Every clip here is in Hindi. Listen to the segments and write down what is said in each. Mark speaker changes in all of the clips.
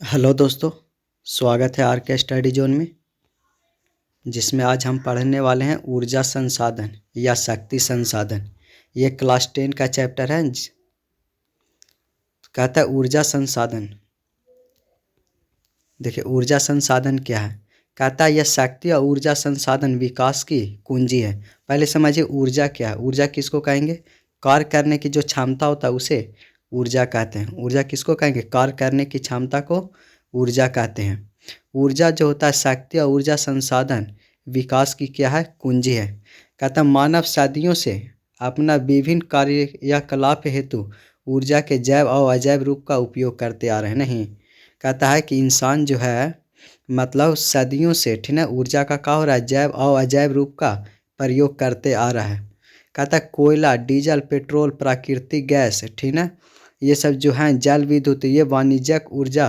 Speaker 1: हेलो दोस्तों, स्वागत है आर के स्टडी जोन में, जिसमें आज हम पढ़ने वाले हैं ऊर्जा संसाधन या शक्ति संसाधन। ये क्लास 10 का चैप्टर है। कहता है ऊर्जा संसाधन। देखिए ऊर्जा संसाधन क्या है। कहता है यह शक्ति और ऊर्जा संसाधन विकास की कुंजी है। पहले समझिए ऊर्जा क्या है। ऊर्जा किसको कहेंगे? कार्य करने की जो क्षमता होता है उसे ऊर्जा कहते हैं। ऊर्जा किसको कहेंगे? कार्य करने की क्षमता को ऊर्जा कहते हैं। ऊर्जा जो होता है शक्ति और ऊर्जा संसाधन विकास की क्या है? कुंजी है। कहता है मानव सदियों से अपना विभिन्न कार्यकलाप हेतु ऊर्जा के जैव और अजैव रूप का उपयोग करते आ रहे हैं। नहीं, कहता है कि इंसान जो है मतलब सदियों से ठीक है ऊर्जा का क्या हो रहा है? जैव और अजैव रूप का प्रयोग करते आ रहा है। कहता है कोयला, डीजल, पेट्रोल, प्राकृतिक गैस ठीक है ये सब जो हैं जल विद्युत ये वाणिज्यिक ऊर्जा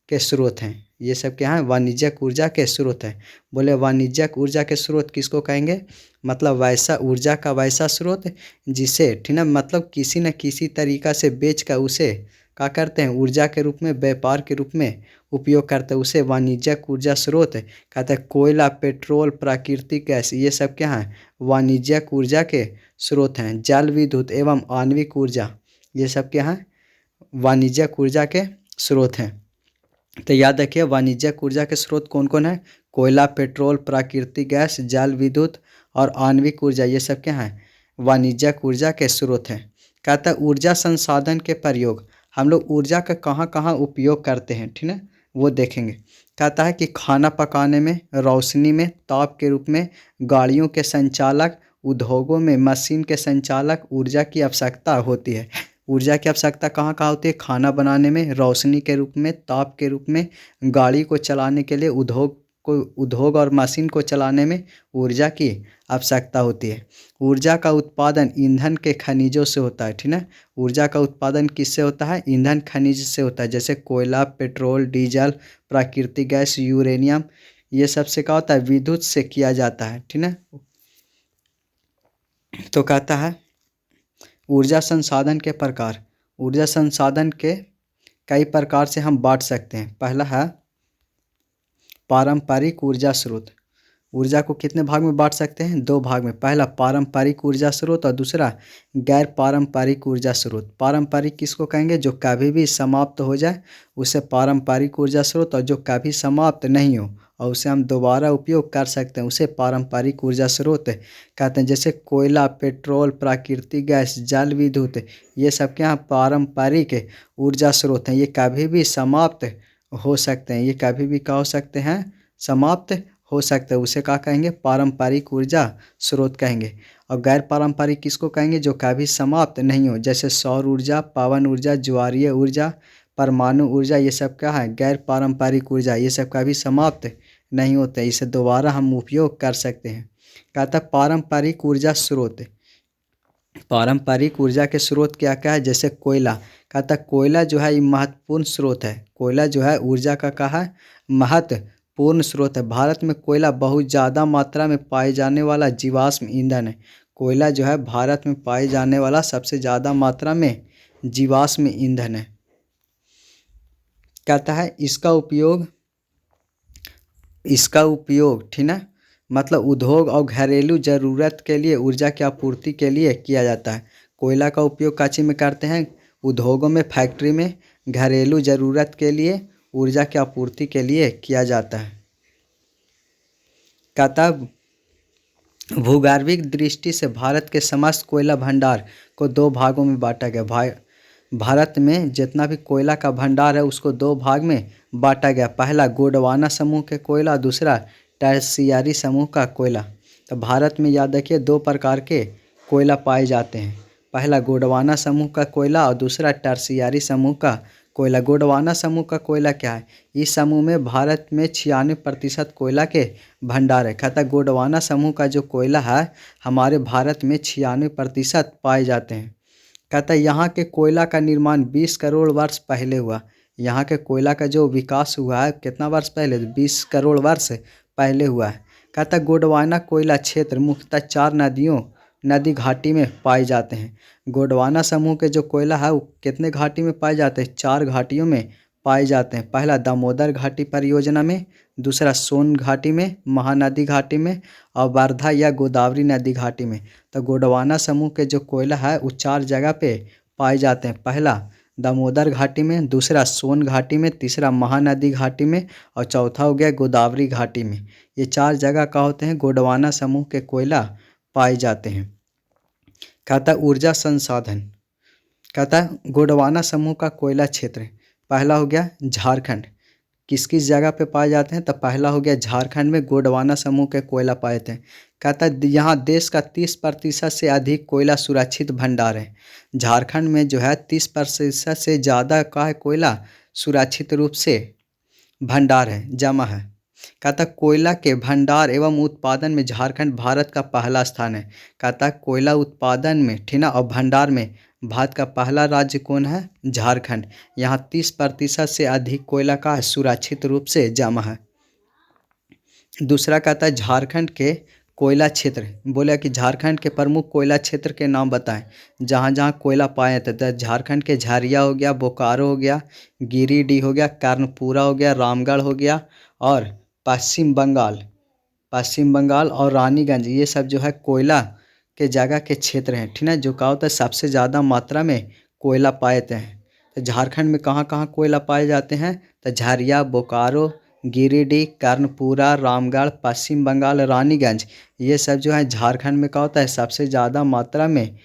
Speaker 1: के स्रोत हैं। ये सब क्या हैं? वाणिज्यिक ऊर्जा के स्रोत हैं। बोले वाणिज्यिक ऊर्जा के स्रोत किसको कहेंगे? मतलब वैसा ऊर्जा का वैसा स्रोत जिसे ठीक है मतलब किसी न किसी तरीका से बेच कर उसे क्या करते हैं? ऊर्जा के रूप में, व्यापार के रूप में उपयोग करते हैं, उसे वाणिज्यिक ऊर्जा स्रोत कहते हैं। कोयला, पेट्रोल, प्राकृतिक गैस ये सब क्या हैं? वाणिज्यिक ऊर्जा के स्रोत हैं। जल विद्युत एवं आणविक ऊर्जा ये सब क्या हैं? वाणिज्यिक ऊर्जा के स्रोत हैं। तो याद रखिए वाणिज्यिक ऊर्जा के स्रोत कौन कौन है? कोयला, पेट्रोल, प्राकृतिक गैस, जल विद्युत और आणविक ऊर्जा ये सब क्या हैं? वाणिज्यिक ऊर्जा के स्रोत हैं। कहता है ऊर्जा संसाधन के प्रयोग हम लोग ऊर्जा का कहाँ कहाँ उपयोग करते हैं ठीक है वो देखेंगे। कहता है कि खाना पकाने में, रोशनी में, ताप के रूप में, गाड़ियों के संचालक, उद्योगों में मशीन के संचालक ऊर्जा की आवश्यकता होती है। ऊर्जा की आवश्यकता कहाँ कहाँ होती है? खाना बनाने में, रोशनी के रूप में, ताप के रूप में, गाड़ी को चलाने के लिए, उद्योग और मशीन को चलाने में ऊर्जा की आवश्यकता होती है। ऊर्जा का उत्पादन ईंधन के खनिजों से होता है ठीक है। ऊर्जा का उत्पादन किससे होता है? ईंधन खनिज से होता है, जैसे कोयला, पेट्रोल, डीजल, प्राकृतिक गैस, यूरेनियम ये सब से क्या होता है? विद्युत से किया जाता है ठीक है। तो कहता है ऊर्जा संसाधन के प्रकार। ऊर्जा संसाधन के कई प्रकार से हम बांट सकते हैं। पहला है पारंपरिक ऊर्जा स्रोत। ऊर्जा को कितने भाग में बांट सकते हैं? दो भाग में। पहला पारंपरिक ऊर्जा स्रोत और दूसरा गैर पारंपरिक ऊर्जा स्रोत। पारंपरिक किसको कहेंगे? जो कभी भी समाप्त हो जाए उसे पारंपरिक ऊर्जा स्रोत, और जो कभी समाप्त नहीं हो और उसे हम दोबारा उपयोग कर सकते हैं उसे पारंपरिक ऊर्जा स्रोत कहते हैं। जैसे कोयला, पेट्रोल, प्राकृतिक गैस, जल विद्युत ये सब क्या पारंपरिक ऊर्जा स्रोत हैं। ये कभी भी समाप्त हो सकते हैं। ये कभी भी क्या हो सकते हैं? समाप्त हो सकते हैं। उसे क्या कहेंगे? पारंपरिक ऊर्जा स्रोत कहेंगे। और गैर पारंपरिक किसको कहेंगे? जो कभी समाप्त नहीं हो, जैसे सौर ऊर्जा, पवन ऊर्जा, ज्वारीय ऊर्जा, परमाणु ऊर्जा ये सब क्या है? गैर पारंपरिक ऊर्जा। ये सब कभी समाप्त नहीं होते, इसे दोबारा हम उपयोग कर सकते हैं। कहता है पारंपरिक ऊर्जा स्रोत। पारंपरिक ऊर्जा के स्रोत क्या क्या है? जैसे कोयला। कहता है कोयला जो है ये महत्वपूर्ण स्रोत है। कोयला जो है ऊर्जा का कहा है महत्वपूर्ण स्रोत है। भारत में कोयला बहुत ज़्यादा मात्रा में पाए जाने वाला जीवाश्म ईंधन है। कोयला जो है भारत में पाए जाने वाला सबसे ज़्यादा मात्रा में जीवाश्म ईंधन है। कहता है इसका उपयोग ठीक है मतलब उद्योग और घरेलू ज़रूरत के लिए ऊर्जा की आपूर्ति के लिए किया जाता है। कोयला का उपयोग काची में करते हैं? उद्योगों में, फैक्ट्री में, घरेलू ज़रूरत के लिए ऊर्जा की आपूर्ति के लिए किया जाता है। कहता भूगर्भिक दृष्टि से भारत के समस्त कोयला भंडार को दो भागों में बांटा गया। भारत में जितना भी कोयला का भंडार है उसको दो भाग में बांटा गया। पहला गोंडवाना समूह के कोयला, दूसरा टर्शियरी समूह का कोयला। तो भारत में याद रखिए दो प्रकार के कोयला पाए जाते हैं। पहला गोंडवाना समूह का कोयला और दूसरा टर्शियरी समूह का कोयला। गोंडवाना समूह का कोयला क्या है? इस समूह में भारत में 96% कोयला के भंडार है। कहता है गोंडवाना समूह का जो कोयला है हमारे भारत में 96% पाए जाते हैं। कहता है यहाँ के कोयला का निर्माण 20 करोड़ वर्ष पहले हुआ। यहाँ के कोयला का जो विकास हुआ है कितना वर्ष पहले? 20 करोड़ वर्ष पहले हुआ है। कहता है गोंडवाना कोयला क्षेत्र मुख्यतः 4 नदी घाटी में पाए जाते हैं। गोंडवाना समूह के जो कोयला है वो कितने घाटी में पाए जाते हैं? 4 घाटियों में पाए जाते हैं? पहला दामोदर घाटी परियोजना में, दूसरा सोन घाटी में, महानदी घाटी में, और वर्धा या गोदावरी नदी घाटी में। तो गोंडवाना समूह के जो कोयला है वो 4 जगह पे पाए जाते हैं। पहला दामोदर घाटी में, दूसरा सोन घाटी में, तीसरा महानदी घाटी में, और चौथा हो गया गोदावरी घाटी में। ये 4 जगह का होते हैं गोंडवाना समूह के कोयला पाए जाते हैं। कहता है ऊर्जा संसाधन, कहता है गोंडवाना समूह का कोयला क्षेत्र पहला हो गया झारखंड। किस किस जगह पे पाए जाते हैं? तो पहला हो गया झारखंड में गोंडवाना समूह के कोयला पाए जाते हैं। कहता है यहाँ देश का 30% से अधिक कोयला सुरक्षित भंडार है। झारखंड में जो है 30% से ज़्यादा का कोयला सुरक्षित रूप से भंडार है, जमा है। कहता कोयला के भंडार एवं उत्पादन में झारखंड भारत का पहला स्थान है। कहता कोयला उत्पादन में, ठीक ना, और भंडार में भारत का पहला राज्य कौन है? झारखंड। यहाँ 30% से अधिक कोयला का सुरक्षित रूप से जमा है। दूसरा कहता है झारखंड के कोयला क्षेत्र, बोला कि झारखंड के प्रमुख कोयला क्षेत्र के नाम बताएं जहाँ जहाँ कोयला पाए जाते हैं। झारखंड के झरिया हो गया, बोकारो हो गया, गिरिडीह हो गया, कर्णपुरा हो गया, रामगढ़ हो गया, और पश्चिम बंगाल और रानीगंज, ये सब जो है कोयला के जगह के क्षेत्र हैं, ठीक है, जो कहा होता है सबसे ज़्यादा मात्रा में कोयला पाए जाते हैं। तो झारखंड में कहाँ कहाँ कोयला पाए जाते हैं? तो झरिया, बोकारो, गिरिडीह, कर्णपुरा, रामगढ़, पश्चिम बंगाल, रानीगंज, ये सब जो है झारखंड में क्या होता है सबसे ज़्यादा मात्रा में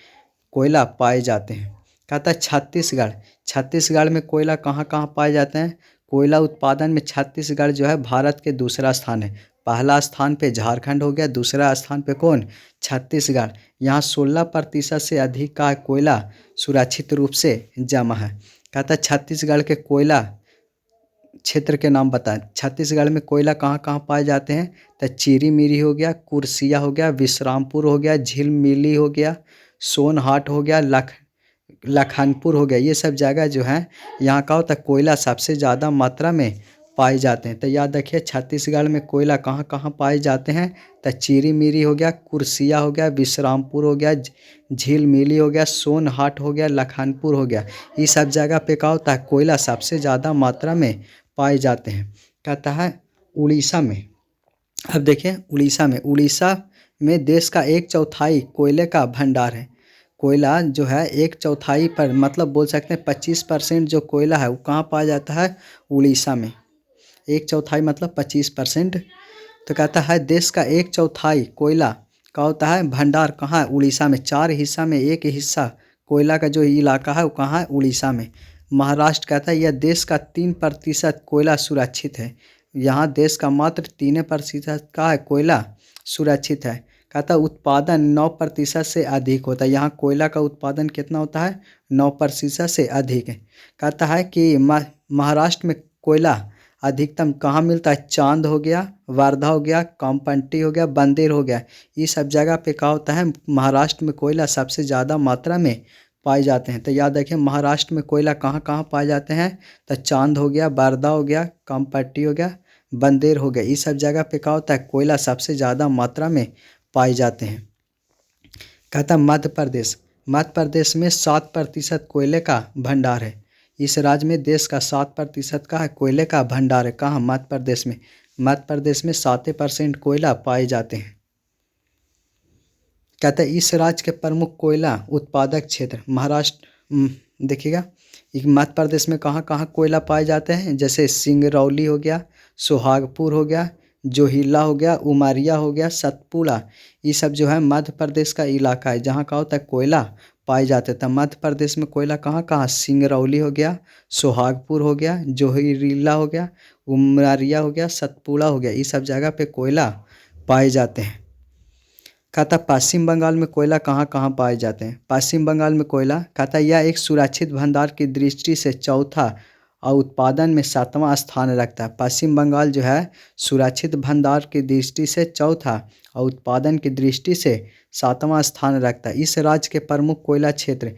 Speaker 1: कोयला पाए जाते हैं। कहता है छत्तीसगढ़ में कोयला कहाँ कहाँ पाए जाते हैं? कोयला उत्पादन में छत्तीसगढ़ जो है भारत के दूसरा स्थान है। पहला स्थान पे झारखंड हो गया, दूसरा स्थान पे कौन? छत्तीसगढ़। यहाँ 16% से अधिक का कोयला सुरक्षित रूप से जमा है। कहता है छत्तीसगढ़ के कोयला क्षेत्र के नाम बताएं। छत्तीसगढ़ में कोयला कहाँ कहाँ पाए जाते हैं? तो चिरी मिरी हो गया, कुर्सिया हो गया, विश्रामपुर हो गया, झिलमिली हो गया, सोनहाट हो गया, लखनपुर हो गया। ये सब जगह जो है यहाँ का होता है कोयला सबसे ज़्यादा मात्रा में पाए जाते हैं। तो याद रखिए छत्तीसगढ़ में कोयला कहाँ कहाँ पाए जाते हैं? तो चिरी मिरी हो गया, कुर्सिया हो गया, विश्रामपुर हो गया, झिलमिली हो गया, सोनहाट हो गया, लखनपुर हो गया। ये सब जगह पे क्या होता है कोयला सबसे ज़्यादा मात्रा में पाए जाते हैं। कहता है उड़ीसा में, अब देखिए उड़ीसा में देश का 1/4 कोयले का भंडार है। कोयला जो है 1/4 पर, मतलब बोल सकते हैं 25% जो कोयला है वो कहाँ पाया जाता है? उड़ीसा में। 1/4 मतलब 25%। तो कहता है देश का 1/4 कोयला का होता है भंडार कहाँ है? उड़ीसा में। 4 हिस्सा में 1 हिस्सा कोयला का जो इलाका है वो कहाँ है? उड़ीसा में। महाराष्ट्र कहता है यह देश का 3% कोयला सुरक्षित है। यहाँ देश का मात्र 3% का है कोयला सुरक्षित है। कहता है उत्पादन 9% से अधिक होता है। यहाँ कोयला का उत्पादन कितना होता है? 9% से अधिक है। कहता है कि महाराष्ट्र में कोयला अधिकतम कहाँ मिलता है? चांद हो गया, वर्धा हो गया, कामपट्टी हो गया, बंदेर हो गया, ये सब जगह पे क्या होता है महाराष्ट्र में कोयला सबसे ज़्यादा मात्रा में पाए जाते हैं। तो याद रखिए महाराष्ट्र में कोयला कहाँ कहाँ पाए जाते हैं? तो चांद हो गया, वर्धा हो गया, कामपट्टी हो गया, बंदेर हो गया, ये सब जगह पे क्या होता है कोयला सबसे ज़्यादा मात्रा में पाए जाते हैं। कहता मध्य प्रदेश में 7% कोयले का भंडार है। इस राज्य में देश का 7% का कोयले का भंडार है। कहाँ? मध्य प्रदेश में। मध्य प्रदेश में 7% कोयला पाए जाते हैं। कहते हैं इस राज्य के प्रमुख कोयला उत्पादक क्षेत्र महाराष्ट्र, देखिएगा मध्य प्रदेश में कहाँ कहाँ कोयला पाए जाते हैं? जैसे सिंगरौली हो गया, सोहागपुर हो गया, जोहिला हो गया, उमरिया हो गया, सतपुड़ा, ये सब जो है मध्य प्रदेश का इलाका है जहाँ का होता है कोयला पाए जाते थे। मध्य प्रदेश में कोयला कहाँ कहाँ? सिंगरौली हो गया, सोहागपुर हो गया, जोहिला हो गया, उमरिया हो गया, सतपुड़ा हो गया, ये सब जगह पे कोयला पाए जाते हैं। कहता पश्चिम बंगाल में कोयला कहाँ कहाँ पाए जाते हैं? पश्चिम बंगाल में कोयला, कहता यह एक सुरक्षित भंडार की दृष्टि से चौथा और उत्पादन में 7वां स्थान रखता है। पश्चिम बंगाल जो है सुरक्षित भंडार की दृष्टि से चौथा और उत्पादन की दृष्टि से 7वां स्थान रखता है। इस राज्य के प्रमुख कोयला क्षेत्र,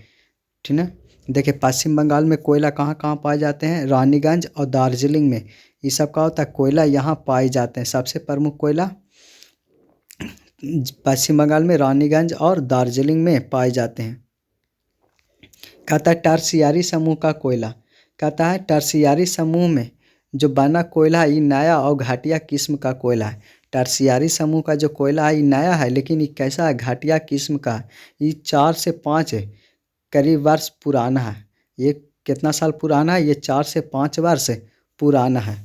Speaker 1: ठीक है, देखिए पश्चिम बंगाल में कोयला कहाँ कहाँ पाए जाते हैं? रानीगंज और दार्जिलिंग में, ये सब का होता है कोयला यहाँ पाए जाते हैं। सबसे प्रमुख कोयला पश्चिम बंगाल में रानीगंज और दार्जिलिंग में पाए जाते हैं। कहता है टर्शियरी समूह का कोयला, कहता है टर्शियारी समूह में जो बना कोयला है ये नया और घटिया किस्म का कोयला है। टर्शियारी समूह का जो कोयला है ये नया है, लेकिन ये कैसा है, घटिया किस्म का है। ये 4 से 5 करीब वर्ष पुराना है। ये कितना साल पुराना है, ये 4 से 5 वर्ष पुराना है।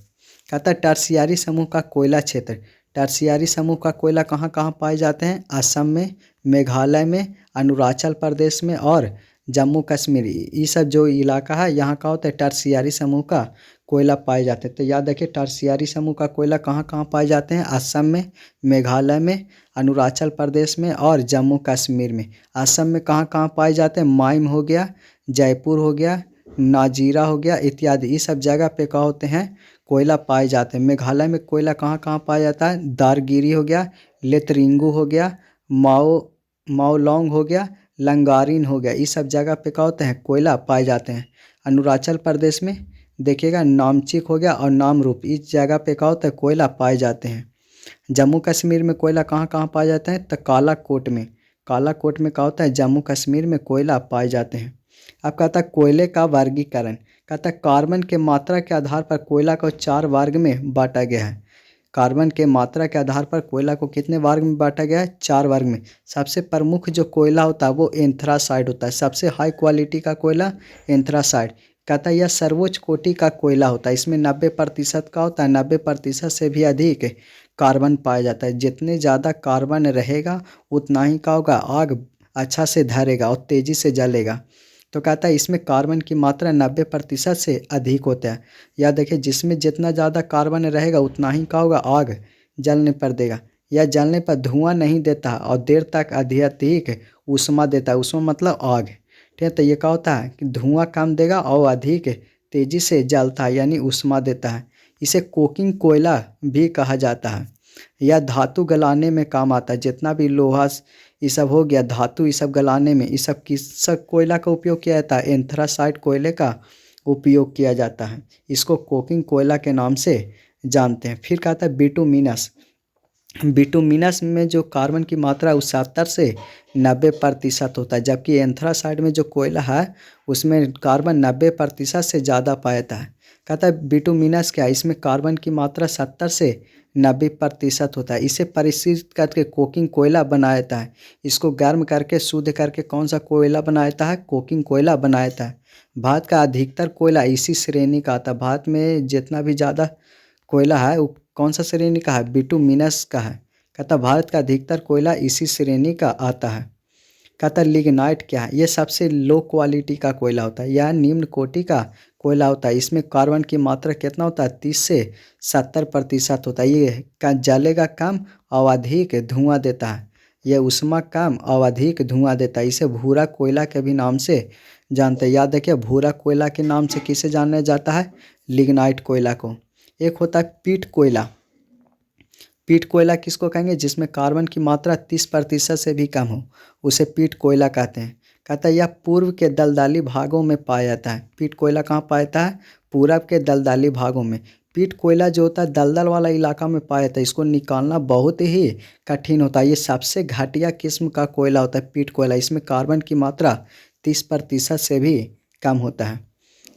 Speaker 1: कहता है टर्शियारी समूह का कोयला क्षेत्र। टर्शियारी समूह का कोयला कहाँ कहाँ पाए जाते हैं? असम में, मेघालय में, अरुणाचल प्रदेश में और जम्मू कश्मीर। ये सब जो इलाका है यहाँ का होता है टर्शियारी समूह का कोयला पाए जाते हैं। तो याद रखिए टर्शियारी समूह का कोयला कहाँ कहाँ पाए जाते हैं? असम में, मेघालय में, अरुणाचल प्रदेश में और जम्मू कश्मीर में। असम में कहाँ कहाँ पाए जाते हैं? माइम हो गया, जयपुर हो गया, नाजीरा हो गया इत्यादि। ये सब जगह पे क्या होते हैं? कोयला पाए जाते हैं। मेघालय में कोयला कहाँ कहाँ पाया जाता है? दारगिरी हो गया, लेतरिंगू हो गया, माओलोंग हो गया, लंगारिन हो गया। इस सब जगह पे क्या होते हैं? कोयला पाए जाते हैं। अरुणाचल प्रदेश में देखिएगा नामचिक हो गया और नामरूप, इस जगह पे क्या होता है? कोयला पाए जाते हैं। जम्मू कश्मीर में कोयला कहाँ कहाँ पाया जाता है? तो कालाकोट में। कालाकोट में क्या होता है? जम्मू कश्मीर में कोयला पाए जाते हैं। अब कहता है कोयले का वर्गीकरण। कहता है कार्बन के मात्रा के आधार पर कोयला को 4 वर्ग में बांटा गया है। कार्बन के मात्रा के आधार पर कोयला को कितने वर्ग में बांटा गया है? 4 वर्ग में। सबसे प्रमुख जो कोयला होता है वो एंथ्रासाइड होता है। सबसे हाई क्वालिटी का कोयला एंथ्रासाइड। कहता है यह सर्वोच्च कोटि का कोयला होता है। इसमें 90% का होता है, 90% से भी अधिक कार्बन पाया जाता है। जितने ज़्यादा कार्बन रहेगा उतना ही क्या होगा? आग अच्छा से धरेगा और तेज़ी से जलेगा। तो कहता है इसमें कार्बन की मात्रा 90% से अधिक होता है। या देखिए जिसमें जितना ज़्यादा कार्बन रहेगा उतना ही क्या होगा? आग जलने पर देगा। या जलने पर धुआं नहीं देता और देर तक अधिक ऊष्मा देता है। ऊष्मा मतलब आग, ठीक है। तो ये क्या होता है कि धुआं कम देगा और अधिक तेज़ी से जलता है, यानी ऊष्मा देता है। इसे कोकिंग कोयला भी कहा जाता है। यह धातु गलाने में काम आता है। जितना भी लोहा ये सब हो गया, धातु ये सब गलाने में, ये सब किस सब कोयला का उपयोग किया जाता है? एंथ्रासाइड कोयले का उपयोग किया जाता है। इसको कोकिंग कोयला के नाम से जानते हैं। फिर कहता है बिटुमिनस। बिटुमिनस में जो कार्बन की मात्रा है 70 से 90% होता है, जबकि एंथ्रासाइड में जो कोयला है उसमें कार्बन 90% से ज़्यादा पाया जाता है। कहता है बिटुमिनस क्या है? इसमें कार्बन की मात्रा 70 से 90% होता है। इसे परिष्कृत करके कोकिंग कोयला बनाया जाता है। इसको गर्म करके शुद्ध करके कौन सा कोयला बनाया जाता है? कोकिंग कोयला बनाया जाता है। भारत का अधिकतर कोयला इसी श्रेणी का आता है। भारत में जितना भी ज़्यादा कोयला है वो कौन सा श्रेणी का है? बिटुमिनस का है। कहता भारत का अधिकतर कोयला इसी श्रेणी का आता है। कहता लिग्नाइट क्या है? ये सबसे लो क्वालिटी का कोयला होता है। यह निम्न कोटि का कोयला होता है। इसमें कार्बन की मात्रा कितना होता है? 30 से 70% होता है। ये का जलेगा कम और अधिक धुआं देता है। यह ऊष्मा कम और अधिक धुआं देता है। इसे भूरा कोयला के भी नाम से जानते हैं। याद रखिए भूरा कोयला के नाम से किसे जाना जाता है? लिग्नाइट कोयला को। एक होता है पीट कोयला। पीट कोयला किसको कहेंगे? जिसमें कार्बन की मात्रा 30% से भी कम हो, उसे पीट कोयला कहते हैं। कहता है यह पूर्व के दलदली भागों में पाया जाता है। पीट कोयला कहाँ पाया जाता है? पूरब के दलदली भागों में। पीट कोयला जो होता है दलदल वाला इलाका में पाया जाता है। इसको निकालना बहुत ही कठिन होता है। ये सबसे घटिया किस्म का कोयला होता है पीट कोयला। इसमें कार्बन की मात्रा 30% से भी कम होता है।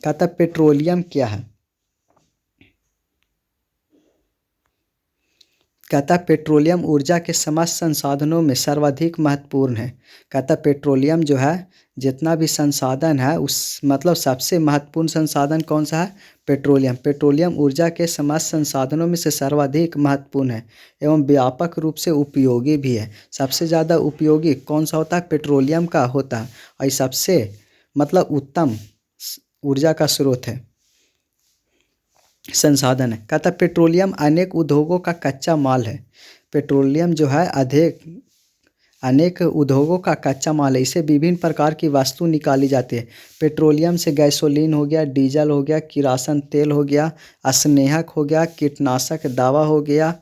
Speaker 1: कहता है पेट्रोलियम क्या है? कहता है पेट्रोलियम ऊर्जा के समस्त संसाधनों में सर्वाधिक महत्वपूर्ण है। कहता है पेट्रोलियम जो है जितना भी संसाधन है उस मतलब सबसे महत्वपूर्ण संसाधन कौन सा है? पेट्रोलियम। पेट्रोलियम ऊर्जा के समस्त संसाधनों में से सर्वाधिक महत्वपूर्ण है एवं व्यापक रूप से उपयोगी भी है। सबसे ज़्यादा उपयोगी कौन सा होता है? पेट्रोलियम का होता है। और ये सबसे मतलब उत्तम ऊर्जा का स्रोत है, संसाधन है। कहता है पेट्रोलियम अनेक उद्योगों का कच्चा माल है। पेट्रोलियम जो है अनेक उद्योगों का कच्चा माल है। इसे विभिन्न प्रकार की वस्तु निकाली जाती है। पेट्रोलियम से गैसोलीन हो गया, डीजल हो गया, किरासन तेल हो गया, स्नेहक हो गया, कीटनाशक दवा हो गया,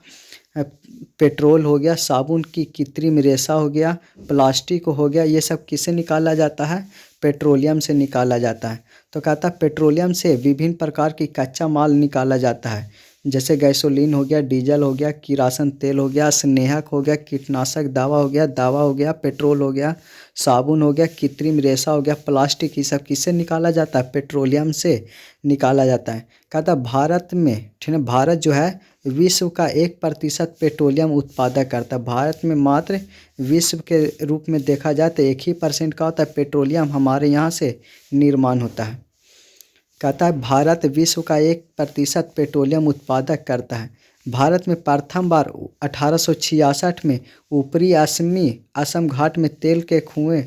Speaker 1: पेट्रोल हो गया, साबुन की कृत्रिम रेशा हो गया, प्लास्टिक हो गया। ये सब किससे निकाला जाता है? पेट्रोलियम से निकाला जाता है। तो कहता है पेट्रोलियम से विभिन्न प्रकार की कच्चा माल निकाला जाता है। जैसे गैसोलीन हो गया, डीजल हो गया, किरासन तेल हो गया, स्नेहक हो गया, कीटनाशक दवा हो गया, पेट्रोल हो गया, साबुन हो गया, कृत्रिम रेशा हो गया, प्लास्टिक, ये सब किससे निकाला जाता है? पेट्रोलियम से निकाला जाता है। कहता है भारत में, ठीक है, भारत जो है विश्व का 1% पेट्रोलियम उत्पादक करता है। भारत में मात्र विश्व के रूप में देखा जाए तो 1% का होता है पेट्रोलियम हमारे यहाँ से निर्माण होता है। कहता है भारत विश्व का 1% पेट्रोलियम उत्पादक करता है। भारत में प्रथम बार 1866 में ऊपरी असम घाट में तेल के कुएं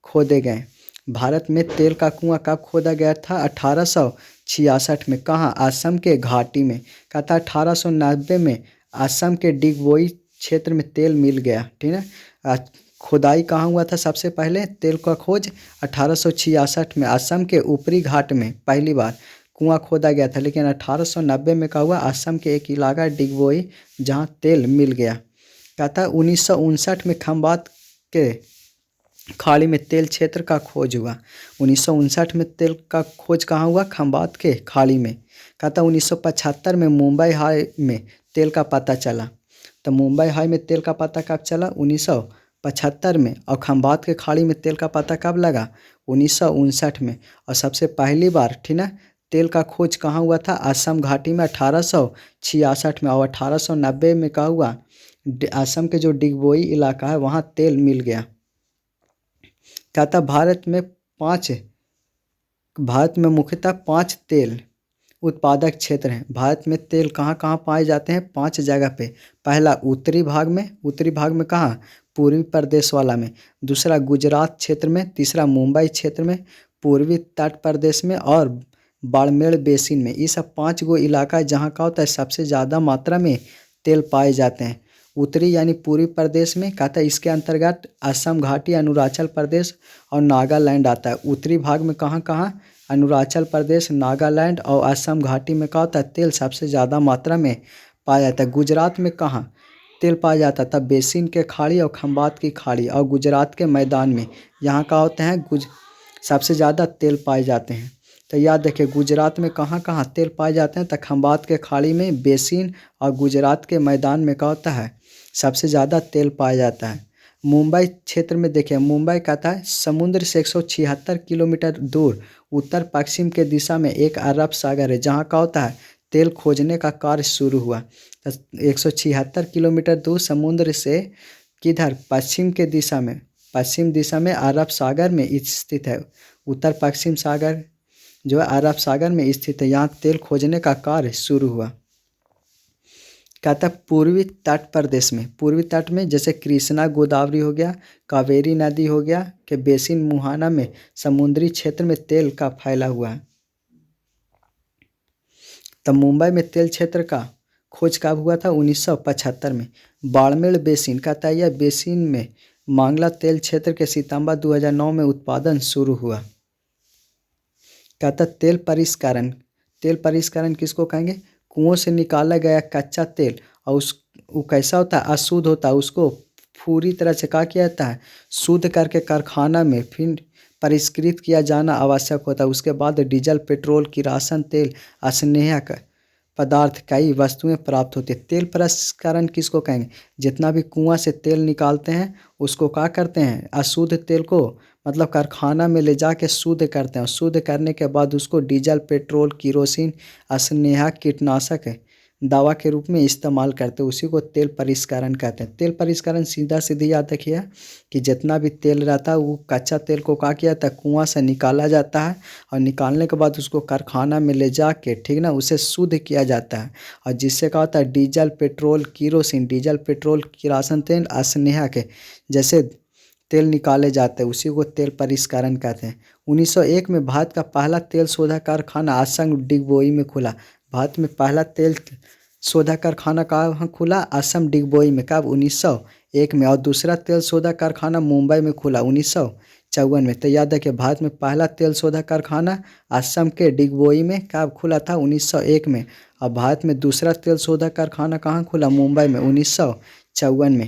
Speaker 1: खोदे गए। भारत में तेल का कुआं कब खोदा गया था? 1866 में। कहाँ? असम के घाटी में। कहता है 1890 में असम के डिगबोई क्षेत्र में तेल मिल गया, ठीक है। खुदाई कहाँ हुआ था सबसे पहले? तेल का खोज 1866 में असम के ऊपरी घाट में पहली बार कुआं खोदा गया था। लेकिन 1890 में क्या हुआ? असम के एक इलाका डिगबोई जहाँ तेल मिल गया। कहता है 1959 में खंबात के खाड़ी में तेल क्षेत्र का खोज हुआ। 1959 में तेल का खोज कहाँ हुआ? खंबात के खाड़ी में। कहता 1975 में मुंबई हाई में तेल का पता चला। तो मुंबई हाई में तेल का पता कब चला? 1975 में। और खंबात के खाड़ी में तेल का पता कब लगा? 1959 में। और सबसे पहली बार, ठीक ना, तेल का खोज कहाँ हुआ था? असम घाटी में 1866 में। और 1890 में क्या हुआ? असम के जो डिगबोई इलाका है वहाँ तेल मिल गया। कहता भारत में मुख्यतः 5 तेल उत्पादक क्षेत्र हैं। भारत में तेल कहाँ कहाँ पाए जाते हैं? 5 जगह पे। पहला उत्तरी भाग में कहाँ? पूर्वी प्रदेश वाला में। दूसरा गुजरात क्षेत्र में। तीसरा मुंबई क्षेत्र में। पूर्वी तट प्रदेश में। और बाड़मेर बेसिन में। ये सब 5 गो इलाका जहाँ का होता है सबसे ज़्यादा मात्रा में तेल पाए जाते हैं। उत्तरी यानी पूर्वी प्रदेश में। कहता है इसके अंतर्गत असम घाटी, अरुणाचल प्रदेश और नागालैंड आता है। उत्तरी भाग में कहाँ कहाँ? अरुणाचल प्रदेश, नागालैंड और असम घाटी में क्या होता है? तेल सबसे ज़्यादा मात्रा में पाया जाता है। गुजरात में कहाँ तेल पाया जाता था? बेसिन के खाड़ी और खंबात की खाड़ी और गुजरात के मैदान में। यहाँ का होते हैं सबसे ज़्यादा तेल पाए जाते हैं। तो याद रखिए गुजरात में कहाँ कहाँ तेल पाए जाते हैं? तो खंबात के खाड़ी में, बेसिन और गुजरात के मैदान में क्या होता है? सबसे ज़्यादा तेल पाया जाता है। मुंबई क्षेत्र में देखिए, मुंबई कहता है समुद्र से 176 किलोमीटर दूर उत्तर पश्चिम के दिशा में एक अरब सागर है जहाँ का होता है तेल खोजने का कार्य शुरू हुआ। 176 किलोमीटर दूर समुद्र से किधर? पश्चिम दिशा में अरब सागर में स्थित है। उत्तर पश्चिम सागर जो है अरब सागर में स्थित है। यहाँ तेल खोजने का कार्य शुरू हुआ। कहता पूर्वी तट में जैसे कृष्णा गोदावरी हो गया, कावेरी नदी हो गया के बेसिन मुहाना में समुद्री क्षेत्र में तेल का फैला हुआ है। तब मुंबई में तेल क्षेत्र का खोज कब हुआ था? 1975 में। बाड़मेर बेसिन कहता है यह बेसिन में मांगला तेल क्षेत्र के सितंबर 2009 में उत्पादन शुरू हुआ। कहता तेल परिष्करण किसको कहेंगे? कुओं से निकाला गया कच्चा तेल और वो कैसा होता है? अशुद्ध होता है। उसको पूरी तरह से क्या किया जाता है? शुद्ध करके कारखाना में फिर परिष्कृत किया जाना आवश्यक होता है। उसके बाद डीजल, पेट्रोल, किरासन तेल, स्नेहक पदार्थ कई वस्तुएं प्राप्त होती है। तेल परिष्करण किसको कहेंगे? जितना भी कुआं से तेल निकालते हैं उसको क्या करते हैं? अशुद्ध तेल को मतलब कारखाना में ले जाके शुद्ध करते हैं। शुद्ध करने के बाद उसको डीजल, पेट्रोल, किरोसिन, स्नेहक, कीटनाशक दवा के रूप में इस्तेमाल करते हैं। उसी को तेल परिष्करण कहते हैं। तेल परिष्करण सीधा सीधी याद रखिए कि जितना भी तेल रहता है वो कच्चा तेल को क्या किया जाता है? कुआं से निकाला जाता है और निकालने के बाद उसको कारखाना में ले जा के, ठीक ना, उसे शुद्ध किया जाता है। और जिससे क्या होता है? डीजल, पेट्रोल, किरासन तेल, स्नेहक जैसे तेल निकाले जाते हैं। उसी को तेल परिष्करण कहते हैं। 1901 में भारत का पहला तेल शोधक कारखाना असम डिगबोई में खुला। भारत में पहला तेल शोधक कारखाना कहाँ खुला? असम डिगबोई में। कब? 1901 में। और दूसरा तेल शोधक कारखाना मुंबई में खुला 1954 में। तो याद रखिए भारत में पहला तेल शोधक कारखाना असम के डिगबोई में कब खुला था? 1901 में। और भारत में दूसरा तेल शोधक कारखाना कहाँ खुला? मुंबई में 1954 में।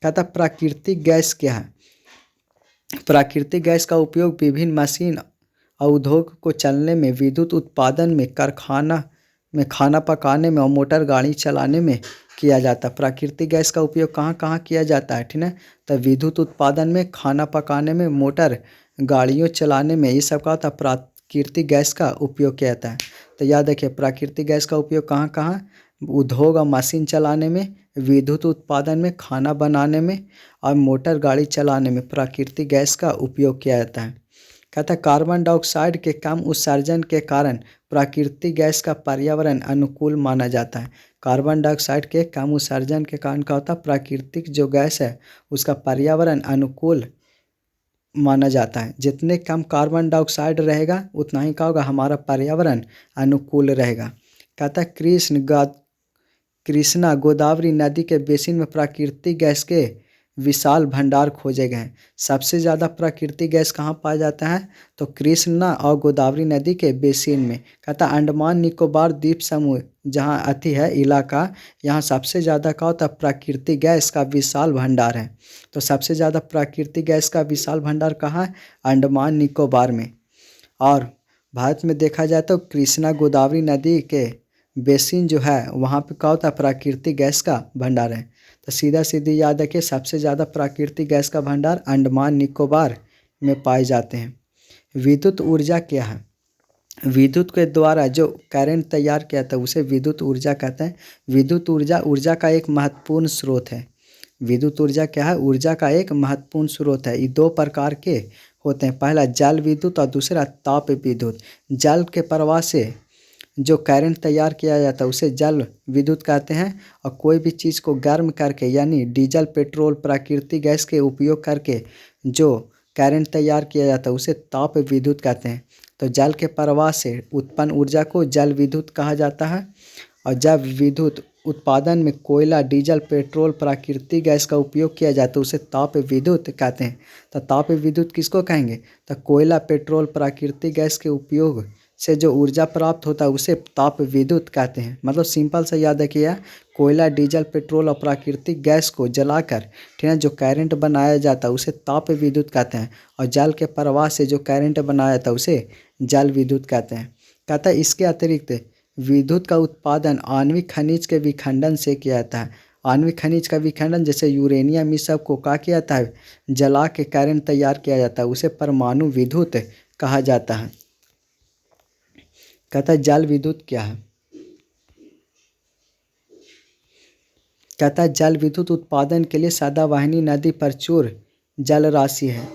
Speaker 1: कहता प्राकृतिक गैस क्या है? प्राकृतिक गैस का उपयोग विभिन्न मशीन और उद्योग को चलने में, विद्युत उत्पादन में, कारखाना में, खाना पकाने में और मोटर गाड़ी चलाने में किया जाता है। प्राकृतिक गैस का उपयोग कहाँ कहाँ किया जाता है, ठीक है। तो विद्युत उत्पादन में, खाना पकाने में, मोटर गाड़ियों चलाने में, ये सब का होता है प्राकृतिक गैस का उपयोग किया जाता है। तो याद रखिए प्राकृतिक गैस का उपयोग कहाँ कहाँ, उद्योग और मशीन चलाने में, विद्युत उत्पादन में, खाना बनाने में और मोटर गाड़ी चलाने में प्राकृतिक गैस का उपयोग किया जाता है। कहता है कार्बन डाइऑक्साइड के कम उत्सर्जन के कारण प्राकृतिक गैस का पर्यावरण अनुकूल माना जाता है। कार्बन डाइऑक्साइड के कम उत्सर्जन के कारण क्या होता है, प्राकृतिक जो गैस है उसका पर्यावरण अनुकूल माना जाता है। जितने कम कार्बन डाइऑक्साइड रहेगा उतना ही क्या होगा, हमारा पर्यावरण अनुकूल रहेगा। कहता है कृष्णा गोदावरी नदी के बेसिन में प्राकृतिक गैस के विशाल भंडार खोजे गए हैं। सबसे ज़्यादा प्राकृतिक गैस कहाँ पाया जाता है, तो कृष्णा और गोदावरी नदी के बेसिन में। कहता है अंडमान निकोबार द्वीप समूह जहाँ अति है इलाका, यहाँ सबसे ज़्यादा क्या होता है, प्राकृतिक गैस का विशाल भंडार है। तो सबसे ज़्यादा प्राकृतिक गैस का विशाल भंडार कहाँ है, अंडमान निकोबार में। और भारत में देखा जाए तो कृष्णा गोदावरी नदी के बेसिन जो है वहाँ पे क्या होता है, प्राकृतिक गैस का भंडार है। तो सीधा सीधी याद रखिए सबसे ज़्यादा प्राकृतिक गैस का भंडार अंडमान निकोबार में पाए जाते हैं। विद्युत ऊर्जा क्या है, विद्युत के द्वारा जो करंट तैयार किया था उसे विद्युत ऊर्जा कहते हैं। विद्युत ऊर्जा ऊर्जा का एक महत्वपूर्ण स्रोत है। विद्युत ऊर्जा क्या है, ऊर्जा का एक महत्वपूर्ण स्रोत है। ये दो प्रकार के होते हैं, पहला जल विद्युत और दूसरा ताप विद्युत। जल के प्रवाह से जो करंट तैयार किया जाता है उसे जल विद्युत कहते हैं। और कोई भी चीज़ को गर्म करके यानी डीजल, पेट्रोल, प्राकृतिक गैस के उपयोग करके जो करंट तैयार किया जाता है उसे ताप विद्युत कहते हैं। तो जल के प्रवाह से उत्पन्न ऊर्जा को जल विद्युत कहा जाता है। और जब विद्युत उत्पादन में कोयला, डीजल, पेट्रोल, प्राकृतिक गैस का उपयोग किया जाता है उसे ताप विद्युत कहते हैं। तो ताप विद्युत किसको कहेंगे, तो कोयला, पेट्रोल, प्राकृतिक गैस के उपयोग से जो ऊर्जा प्राप्त होता है उसे ताप विद्युत कहते हैं। मतलब सिंपल से याद रखिए, कोयला, डीजल, पेट्रोल और प्राकृतिक गैस को जलाकर, ठीक है, जो करंट बनाया जाता है उसे ताप विद्युत कहते हैं। और जल के प्रवाह से जो करंट बनाया जाता है उसे जल विद्युत कहते हैं। कहता है इसके अतिरिक्त विद्युत का उत्पादन आणविक खनिज के विखंडन से किया जाता है। आणविक खनिज का विखंडन जैसे यूरेनियम, ये सब को क्या किया जाता है, जला के करंट तैयार किया जाता है, उसे परमाणु विद्युत कहा जाता है। कहता है जल विद्युत क्या है, कहता है जल विद्युत उत्पादन के लिए सदावाहिनी नदी प्रचुर जल राशि है।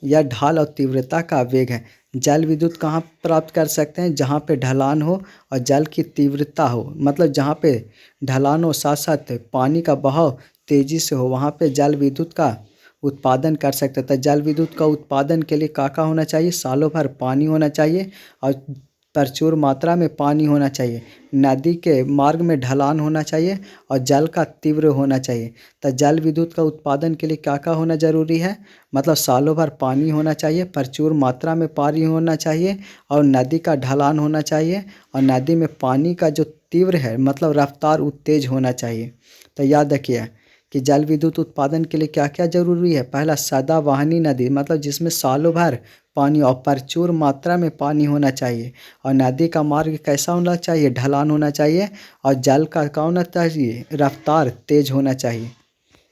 Speaker 1: यह ढाल और तीव्रता का वेग है। जल विद्युत कहाँ प्राप्त कर सकते हैं, जहाँ पे ढलान हो और जल की तीव्रता हो। मतलब जहाँ पे ढलान हो साथ साथ पानी का बहाव तेजी से हो, वहाँ पे जल विद्युत का उत्पादन कर सकते हैं। तो जल विद्युत का उत्पादन के लिए क्या होना चाहिए, सालों भर पानी होना चाहिए और प्रचुर मात्रा में पानी होना चाहिए। नदी के मार्ग में ढलान होना चाहिए और जल का तीव्र होना चाहिए। तो जल विद्युत का उत्पादन के लिए क्या होना जरूरी है, मतलब सालों भर पानी होना चाहिए, प्रचुर मात्रा में पानी होना चाहिए और नदी का ढलान होना चाहिए। और नदी में पानी का जो तीव्र है मतलब रफ्तार तेज होना चाहिए। तो याद रखिए कि जल विद्युत उत्पादन के लिए क्या क्या जरूरी है। पहला सदावाहिनी नदी, मतलब जिसमें सालों भर पानी और प्रचुर मात्रा में पानी होना चाहिए। और नदी का मार्ग कैसा होना चाहिए, ढलान होना चाहिए। और जल का क्या होना चाहिए, रफ्तार तेज होना चाहिए।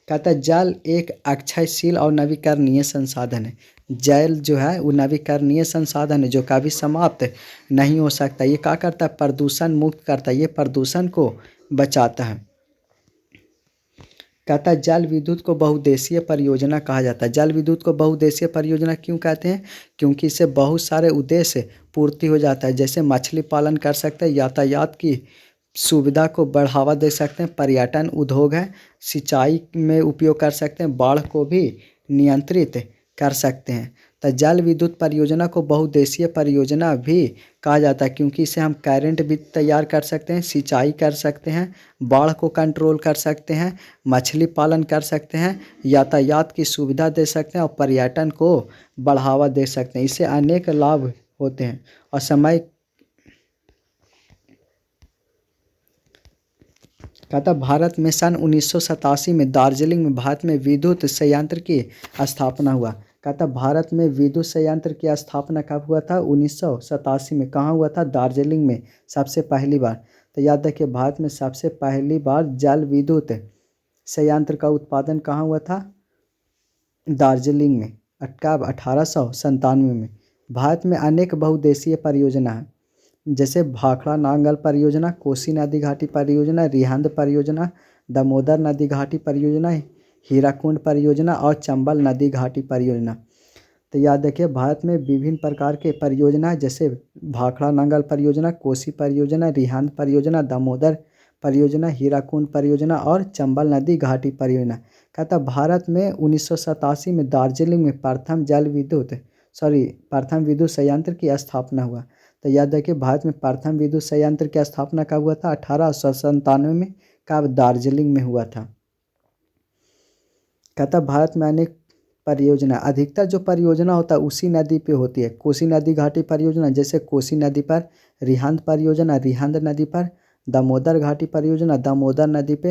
Speaker 1: कहता है जल एक अक्षयशील और नवीकरणीय संसाधन है। जल जो है वो नवीकरणीय संसाधन है जो कभी समाप्त नहीं हो सकता। ये क्या करता है, प्रदूषण मुक्त करता है, ये प्रदूषण को बचाता है। कहता है जल विद्युत को बहुउद्देशीय परियोजना कहा जाता है। जल विद्युत को बहुउद्देशीय परियोजना क्यों कहते हैं, क्योंकि इससे बहुत सारे उद्देश्य पूर्ति हो जाता है। जैसे मछली पालन कर सकते हैं, यातायात की सुविधा को बढ़ावा दे सकते हैं, पर्यटन उद्योग है, सिंचाई में उपयोग कर सकते हैं, बाढ़ को भी नियंत्रित कर सकते हैं। तो जल विद्युत परियोजना को बहुउद्देशीय परियोजना भी कहा जाता है क्योंकि इससे हम करंट भी तैयार कर सकते हैं, सिंचाई कर सकते हैं, बाढ़ को कंट्रोल कर सकते हैं, मछली पालन कर सकते हैं, यातायात की सुविधा दे सकते हैं और पर्यटन को बढ़ावा दे सकते हैं। इससे अनेक लाभ होते हैं। और समय कहता भारत में सन 1987 में दार्जिलिंग में भारत में विद्युत संयंत्र की स्थापना हुआ। कहता भारत में विद्युत संयंत्र की स्थापना कब हुआ था, 1987 में। कहाँ हुआ था, दार्जिलिंग में सबसे पहली बार। तो याद रखिए भारत में सबसे पहली बार जल विद्युत संयंत्र का उत्पादन कहाँ हुआ था? दार्जिलिंग में। कब? 1897 में। भारत में अनेक बहुउद्देशीय परियोजना है, जैसे भाखड़ा नांगल परियोजना, कोसी नदी घाटी परियोजना, रिहंद परियोजना, दामोदर नदी घाटी परियोजना, हीराकुंड परियोजना और चंबल नदी घाटी परियोजना। तो याद रखिए भारत में विभिन्न प्रकार के परियोजना है, जैसे भाखड़ा नांगल परियोजना, कोसी परियोजना, रिहंद परियोजना, दामोदर परियोजना, हीराकुंड परियोजना और चंबल नदी घाटी परियोजना। कहता भारत में 1987 में दार्जिलिंग में प्रथम विद्युत संयंत्र की स्थापना हुआ। तो याद रखिए भारत में प्रथम विद्युत संयंत्र की स्थापना कब हुआ था? 1897 में। कब? दार्जिलिंग में हुआ था। कहता भारत में अनेक परियोजना, अधिकतर जो परियोजना होता है उसी नदी पे होती है। कोसी नदी घाटी परियोजना, जैसे कोसी नदी पर, रिहंद परियोजना, रिहंद नदी पर, दामोदर घाटी परियोजना, दामोदर नदी पे,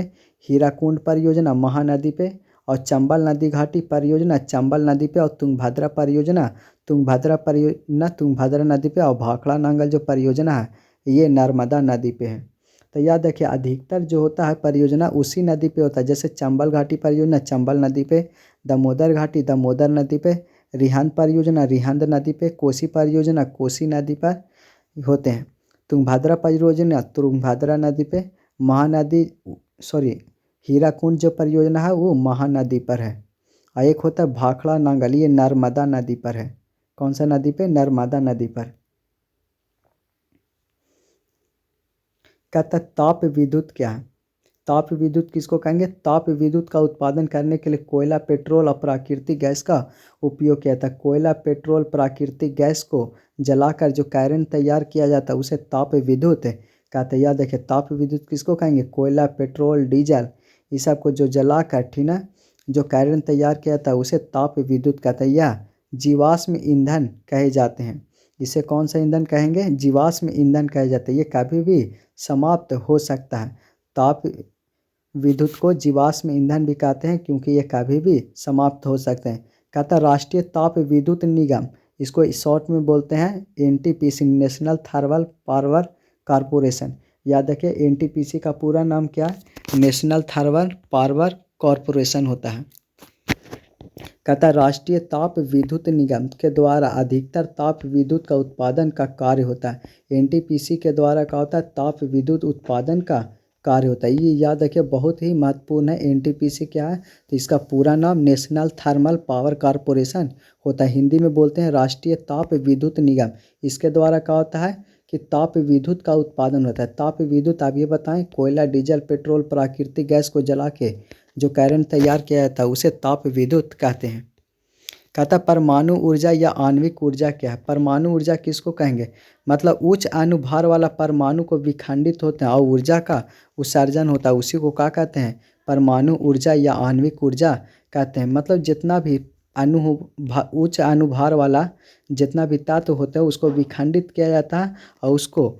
Speaker 1: हीराकुंड परियोजना, महानदी पे, और चंबल नदी घाटी परियोजना, चंबल नदी पे, और तुंगभद्रा परियोजना, तुंगभद्रा नदी पे, और भाखड़ा नांगल जो परियोजना है ये नर्मदा नदी पे है। तो याद रखिए अधिकतर जो होता है परियोजना उसी नदी पे होता है, जैसे चंबल घाटी परियोजना चंबल नदी पे, दामोदर घाटी दामोदर नदी पे, रिहंद परियोजना रिहंद नदी पे, कोसी परियोजना कोसी नदी पर होते हैं, तुंगभद्रा परियोजना तुंगभद्रा नदी पे, हीराकुंड जो परियोजना है वो महानदी पर है, और एक होता है भाखड़ा नांगल, ये नर्मदा नदी पर है। कौन सा नदी पे? नर्मदा नदी पर। कहता ताप विद्युत क्या है? ताप विद्युत किसको कहेंगे? ताप विद्युत का उत्पादन करने के लिए कोयला, पेट्रोल और प्राकृतिक गैस का उपयोग किया जाता है। कोयला, पेट्रोल, प्राकृतिक गैस को जलाकर जो कैरन तैयार किया जाता है उसे ताप विद्युत कहते हैं। याद देखिए ताप विद्युत किसको कहेंगे? कोयला, पेट्रोल, डीजल ये सब को जो जलाकर ठीक ना जो कैरन तैयार किया जाता है उसे ताप विद्युत कहते हैं। यह जीवाश्म ईंधन कहे जाते हैं। इसे कौन सा ईंधन कहेंगे? जीवाश्म ईंधन कहे जाते हैं। ये कभी भी समाप्त हो सकता है। ताप विद्युत को जीवाश्म ईंधन भी कहते हैं क्योंकि ये कभी भी समाप्त हो सकते हैं। कहता राष्ट्रीय ताप विद्युत निगम, इसको शॉर्ट में बोलते हैं NTPC, national thermal power corporation. याद रखिए एनटीपीसी का पूरा नाम क्या है? नेशनल थर्मल पावर कॉरपोरेशन होता है। कहता राष्ट्रीय ताप विद्युत निगम के द्वारा अधिकतर ताप विद्युत का उत्पादन का कार्य होता है। एनटीपीसी के द्वारा क्या होता है? ताप विद्युत उत्पादन का कार्य होता है। ये याद रखिए बहुत ही महत्वपूर्ण है। एनटीपीसी क्या है? तो इसका पूरा नाम नेशनल थर्मल पावर कॉरपोरेशन होता है। हिंदी में बोलते हैं राष्ट्रीय ताप विद्युत निगम। इसके द्वारा क्या होता है कि ताप विद्युत का उत्पादन होता है। ताप विद्युत आप ये बताएं, कोयला, डीजल, पेट्रोल, प्राकृतिक गैस को जला के जो कैरन तैयार किया जाता है उसे ताप विद्युत कहते हैं। कहता परमाणु ऊर्जा या आणविक ऊर्जा क्या है? परमाणु ऊर्जा किसको कहेंगे? मतलब उच्च अणुभार वाला परमाणु को विखंडित होते हैं और ऊर्जा का उत्सर्जन होता है, उसी को क्या कहते हैं? परमाणु ऊर्जा या आणविक ऊर्जा कहते हैं। मतलब जितना भी उच्च अणुभार वाला जितना भी तत्व होता है उसको विखंडित किया जाता है और उसको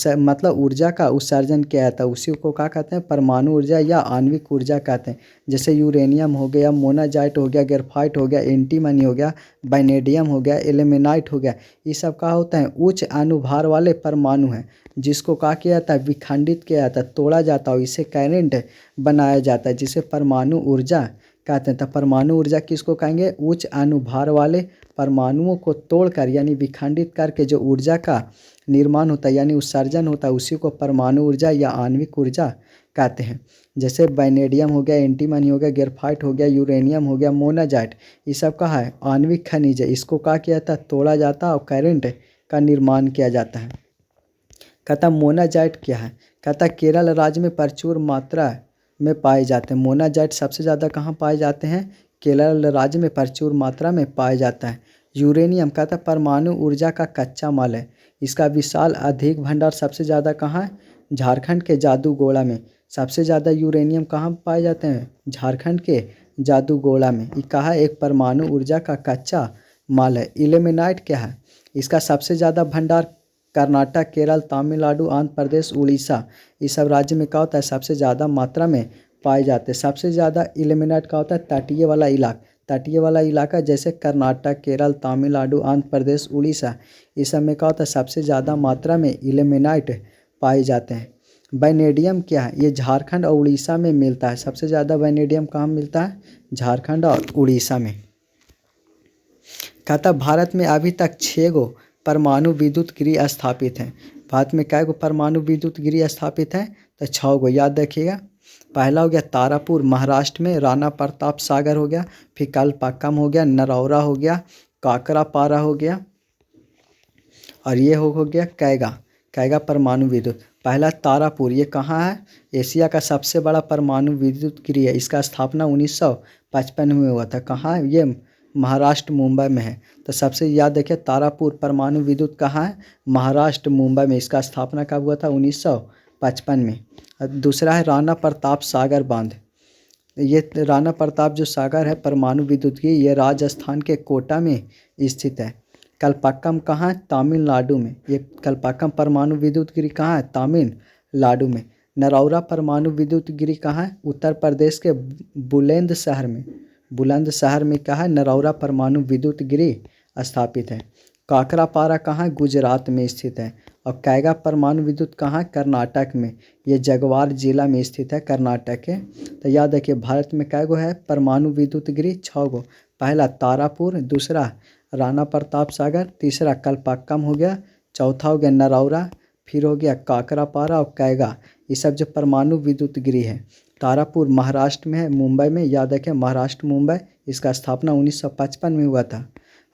Speaker 1: मतलब ऊर्जा का उत्सर्जन किया जाता है, उसी को क्या कहते हैं? परमाणु ऊर्जा या आणविक ऊर्जा कहते हैं। जैसे यूरेनियम हो गया, मोनाजाइट हो गया, ग्रेफाइट हो गया, एंटीमनी हो गया, वानेडियम हो गया, एल्यूमिनाइट हो गया, ये सब क्या होता है? उच्च अणुभार वाले परमाणु हैं जिसको क्या किया जाता है? विखंडित किया जाता है, तोड़ा जाता है, इससे करंट बनाया जाता है, जिसे परमाणु ऊर्जा कहते हैं। तो परमाणु ऊर्जा किसको कहेंगे? उच्च अणुभार वाले परमाणुओं को तोड़कर यानी विखंडित करके जो ऊर्जा का निर्माण होता है यानी उत्सर्जन होता है उसी को परमाणु ऊर्जा या आणविक ऊर्जा कहते हैं। जैसे वानेडियम हो गया, एंटीमनी हो गया, ग्रेफाइट हो गया, यूरेनियम हो गया, मोनाजाइट, ये सब का है आणविक खनिज है। इसको क्या किया जाता है? तोड़ा जाता है और करंट का निर्माण किया जाता है। कहता मोनाजाइट क्या है? कहता केरल राज्य में प्रचुर मात्रा में पाए जाते हैं। मोनाजाइट सबसे ज़्यादा कहाँ पाए जाते हैं? केरल राज्य में प्रचुर मात्रा में पाया जाता है। यूरेनियम कहता परमाणु ऊर्जा का कच्चा माल है। इसका विशाल अधिक भंडार सबसे ज़्यादा कहाँ है? झारखंड के जादूगोड़ा में। सबसे ज़्यादा यूरेनियम कहाँ पाए जाते हैं? झारखंड के जादूगोड़ा में। ये कहा एक परमाणु ऊर्जा का कच्चा माल है। इल्यूमिनाइट क्या है? इसका सबसे ज़्यादा भंडार कर्नाटक, केरल, तमिलनाडु, आंध्र प्रदेश, उड़ीसा, ये सब राज्य में क्या होता है? सबसे ज़्यादा मात्रा में पाए जाते हैं। सबसे ज़्यादा इल्यूमिनाइट का होता है तटीय वाला इलाका। तटीय वाला इलाका जैसे कर्नाटक, केरल, तमिलनाडु, आंध्र प्रदेश, उड़ीसा, इस सब में क्या होता है? सबसे ज़्यादा मात्रा में इल्यूमिनाइट पाए जाते हैं। वैनेडियम क्या है? ये झारखंड और उड़ीसा में मिलता है। सबसे ज़्यादा वैनेडियम कहाँ मिलता है? झारखंड और उड़ीसा में। कहता भारत में अभी तक 6 गो परमाणु विद्युत गृह स्थापित हैं। भारत में कै गो परमाणु विद्युत गृह स्थापित हैं? तो 6 गो, याद रखिएगा। पहला हो गया तारापुर महाराष्ट्र में, राणा प्रताप सागर हो गया, फिर कलपक्कम हो गया, नरौरा हो गया, काकरापारा हो गया, और ये हो गया कैगा। कैगा परमाणु विद्युत। पहला तारापुर, ये कहाँ है? एशिया का सबसे बड़ा परमाणु विद्युत गृह है। इसका स्थापना 1955 में हुआ था। कहाँ है ये? महाराष्ट्र मुंबई में है। तो सबसे याद रखिए तारापुर परमाणु विद्युत कहाँ है? महाराष्ट्र मुंबई में। इसका स्थापना कब हुआ था? 1955 में। दूसरा है राणा प्रताप सागर बांध। ये राणा प्रताप जो सागर है परमाणु विद्युत की, ये राजस्थान के कोटा में स्थित है। कलपक्कम कहाँ है? तमिलनाडु में। ये कलपक्कम परमाणु विद्युत गृह कहाँ है? तमिलनाडु में। नरौरा परमाणु विद्युत गृह कहाँ है? उत्तर प्रदेश के बुलंदशहर में। बुलंदशहर में कहाँ है? नरौरा परमाणु विद्युत गृह स्थापित है। काकरापारा कहाँ है? गुजरात में स्थित है। और कैगा परमाणु विद्युत कहाँ है? कर्नाटक में। ये जगवार जिला में स्थित है, कर्नाटक के। तो याद रखिए भारत में कै गो है परमाणु विद्युत गृह? 6 गो। पहला तारापुर, दूसरा राणा प्रताप सागर, तीसरा कलपक्कम हो गया, चौथा हो गया नरौरा, फिर हो गया काकरापारा और कैगा। ये सब जो परमाणु विद्युत गृह है। तारापुर महाराष्ट्र में है, मुंबई में। याद रखें महाराष्ट्र मुंबई। इसका स्थापना 1955 में हुआ था।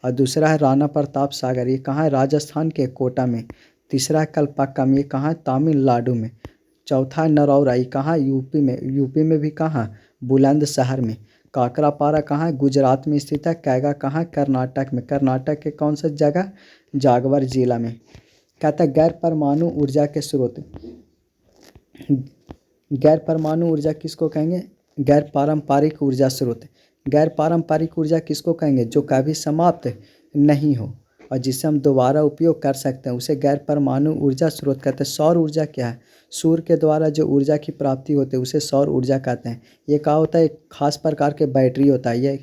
Speaker 1: और दूसरा है राणा प्रताप सागर, ये कहाँ है? राजस्थान के कोटा में। तीसरा है कलपक्कम, ये कहाँ है? तमिलनाडु में। चौथा है नरौरा, ये कहाँ? यूपी में। यूपी में भी कहाँ? बुलंदशहर में। काकरापारा कहाँ है? गुजरात में स्थित है। कैगा कहाँ है? कर्नाटक में। कर्नाटक के कौन सा जगह? जागवर जिला में। कहता है गैर परमाणु ऊर्जा के स्रोत। गैर परमाणु ऊर्जा किसको कहेंगे? गैर पारंपरिक ऊर्जा स्रोत। गैर पारंपरिक ऊर्जा किसको कहेंगे? जो कभी समाप्त नहीं हो और जिसे हम दोबारा उपयोग कर सकते हैं, उसे गैर परमाणु ऊर्जा स्रोत कहते हैं। सौर ऊर्जा क्या है? सूर्य के द्वारा जो ऊर्जा की प्राप्ति होती है उसे सौर ऊर्जा कहते हैं। ये क्या होता है? एक खास प्रकार के बैटरी होता है। ये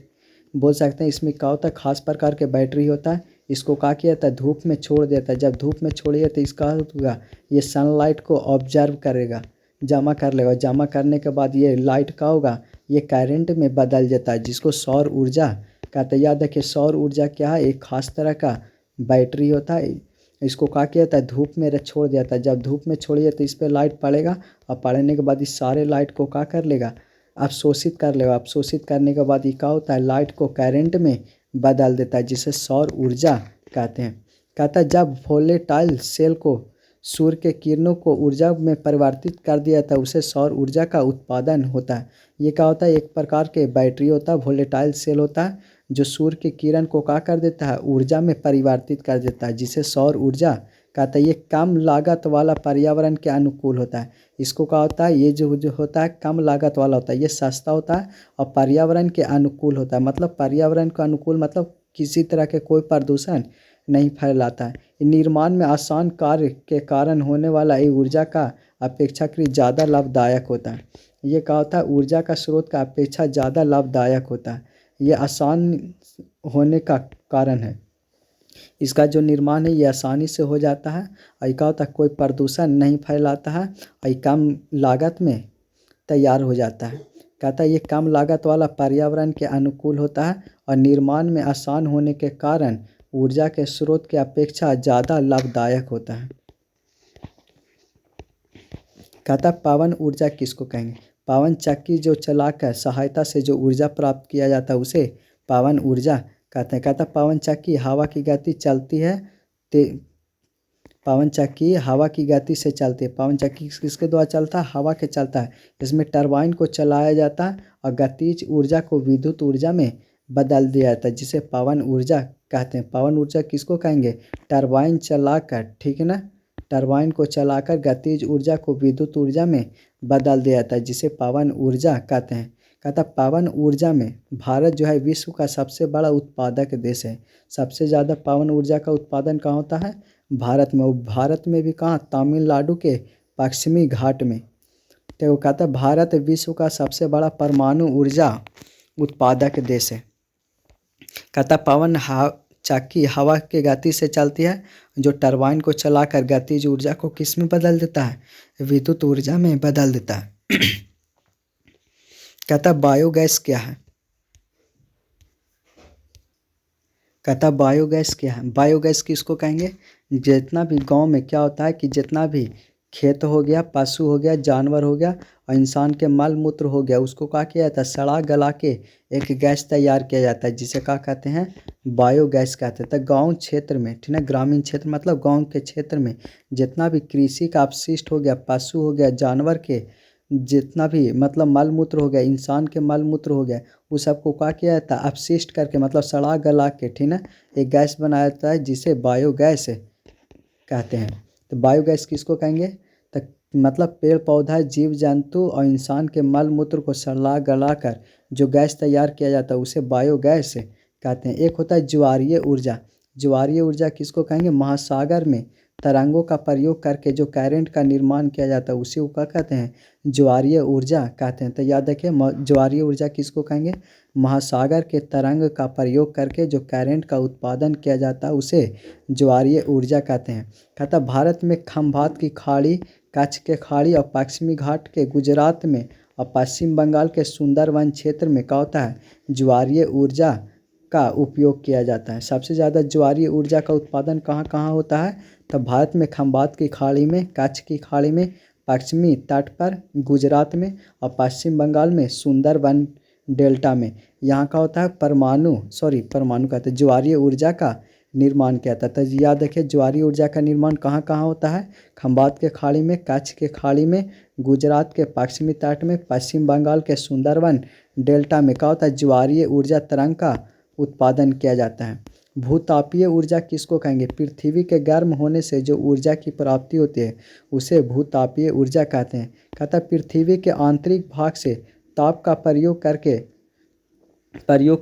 Speaker 1: बोल सकते हैं इसमें क्या होता है? खास प्रकार के बैटरी होता है। इसको क्या किया जाता है? धूप में छोड़ देता है। जब धूप में छोड़िए तो इसका होगा, ये सनलाइट को ऑब्जर्व करेगा, जमा कर लेगा। जमा करने के बाद ये लाइट का होगा, ये करंट में बदल जाता है, जिसको सौर ऊर्जा कहते हैं। याद रखिए सौर ऊर्जा क्या है? एक खास तरह का बैटरी होता है। इसको क्या किया जाता है? धूप में छोड़ दिया जाता है। जब धूप में छोड़िए तो इस पर लाइट पड़ेगा और पड़ने के बाद इस सारे लाइट को क्या कर लेगा? अवशोषित कर लेगा। अवशोषित करने के बाद ये क्या होता है? लाइट को करंट में बदल देता है, जिसे सौर ऊर्जा कहते हैं। कहता है जब वोलेटाइल सेल को सूर्य के किरणों को ऊर्जा में परिवर्तित कर दिया जाता है, उसे सौर ऊर्जा का उत्पादन होता है। ये क्या होता है? एक प्रकार के बैटरी होता है, वोलेटाइल सेल होता है, जो सूर्य के किरण को क्या कर देता है? ऊर्जा में परिवर्तित कर देता है, जिसे सौर ऊर्जा कहता है। ये कम लागत वाला पर्यावरण के अनुकूल होता है। इसको क्या होता है? ये जो होता है कम लागत वाला होता है, ये सस्ता होता है और पर्यावरण के अनुकूल होता है। मतलब पर्यावरण के अनुकूल मतलब किसी तरह के कोई प्रदूषण नहीं फैलाता है। निर्माण में आसान कार्य के कारण होने वाला ये ऊर्जा का अपेक्षाकृत ज़्यादा लाभदायक होता है। ये क्या होता है? ऊर्जा का स्रोत का अपेक्षा ज़्यादा लाभदायक होता है। ये आसान होने का कारण है। इसका जो निर्माण है ये आसानी से हो जाता है और क्या होता है? कोई प्रदूषण नहीं फैलाता है और कम लागत में तैयार हो जाता है। कहता है ये कम लागत वाला पर्यावरण के अनुकूल होता है और निर्माण में आसान होने के कारण ऊर्जा के स्रोत की अपेक्षा ज़्यादा लाभदायक होता है। कहता है पवन ऊर्जा किसको कहेंगे? पवन चक्की जो चलाकर सहायता से जो ऊर्जा प्राप्त किया जाता है उसे पवन ऊर्जा कहते हैं। कहता है पवन चक्की हवा की गति चलती है पवन चक्की हवा की गति से चलती है। पवन चक्की किसके द्वारा चलता है? हवा के चलता है। इसमें टरबाइन को चलाया जाता है और गतिज ऊर्जा को विद्युत ऊर्जा में बदल दिया जाता है, जिसे पवन ऊर्जा कहते हैं। पवन ऊर्जा किसको कहेंगे? टरबाइन चलाकर, ठीक है ना, टरबाइन को चलाकर गतिज ऊर्जा को विद्युत ऊर्जा में बदल दिया जाता है, जिसे पवन ऊर्जा कहते हैं। कहता पवन ऊर्जा में भारत जो है विश्व का सबसे बड़ा उत्पादक देश है। सबसे ज़्यादा पवन ऊर्जा का उत्पादन कहाँ होता है? भारत में। वो भारत में भी कहाँ? तमिलनाडु के पश्चिमी घाट में। तो वो कहता है भारत विश्व का सबसे बड़ा परमाणु ऊर्जा उत्पादक देश है। कहता चक्की हवा के गति से चलती है, जो टरबाइन को चलाकर गतिज ऊर्जा को किस में बदल देता है, विद्युत ऊर्जा में बदल देता है। कहता बायोगैस क्या है, कहता बायोगैस क्या है। बायोगैस किसको कहेंगे, जितना भी गांव में क्या होता है कि जितना भी खेत हो गया, पशु हो गया, जानवर हो गया और इंसान के मल मूत्र हो गया, उसको क्या किया जाता है, सड़ा गला के एक गैस तैयार किया जाता है, जिसे क्या कहते हैं, बायोगैस कहते हैं। तो गांव क्षेत्र में, ठीक है, ग्रामीण क्षेत्र मतलब गांव के क्षेत्र में जितना भी कृषि का अपशिष्ट हो गया, पशु हो गया, जानवर के जितना भी मतलब मल मूत्र हो गया, इंसान के मल मूत्र हो गया, उस सबको क्या किया जाता है, अपशिष्ट करके मतलब सड़ा गला के, ठीक है, एक गैस बनाया जाता है जिसे बायोगैस कहते हैं। तो बायोगैस किसको कहेंगे, तो मतलब पेड़ पौधा, जीव जंतु और इंसान के मल मूत्र को सड़ा गला कर जो गैस तैयार किया जाता है उसे बायोगैस कहते हैं। एक होता है ज्वारीय ऊर्जा। ज्वारीय ऊर्जा किसको कहेंगे, महासागर में तरंगों का प्रयोग करके जो करंट का निर्माण किया जाता है उसी को क्या कहते हैं, ज्वारीय ऊर्जा कहते हैं। तो याद रखिए, ज्वारीय ऊर्जा किसको कहेंगे, महासागर के तरंग का प्रयोग करके जो करंट का उत्पादन किया जाता है उसे ज्वारीय ऊर्जा कहते हैं। कहता भारत में खंभात की खाड़ी, कच्छ के खाड़ी और पश्चिमी घाट के गुजरात में और पश्चिम बंगाल के सुंदरवन क्षेत्र में क्या होता है, ज्वारीय ऊर्जा का उपयोग किया जाता है। सबसे ज़्यादा ज्वारीय ऊर्जा का उत्पादन कहाँ कहाँ होता है, तो भारत में खंभात की खाड़ी में, कच्छ की खाड़ी में, पश्चिमी तट पर गुजरात में और पश्चिम बंगाल में सुंदरबन डेल्टा में। यहाँ का होता है परमाणु कहते हैं, ज्वारीय ऊर्जा का निर्माण किया था। तो याद रखिए, ज्वारीय ऊर्जा का निर्माण कहाँ कहाँ होता है, खंभात के खाड़ी में, कच्छ के खाड़ी में, गुजरात के पश्चिमी तट में, पश्चिम बंगाल के सुंदरबन डेल्टा में क्या होता है, ज्वारीय ऊर्जा तरंग का उत्पादन किया जाता है। भूतापीय ऊर्जा किसको कहेंगे, पृथ्वी के गर्म होने से जो ऊर्जा की प्राप्ति होती है उसे भूतापीय ऊर्जा कहते हैं। कहता है पृथ्वी के आंतरिक भाग से ताप का प्रयोग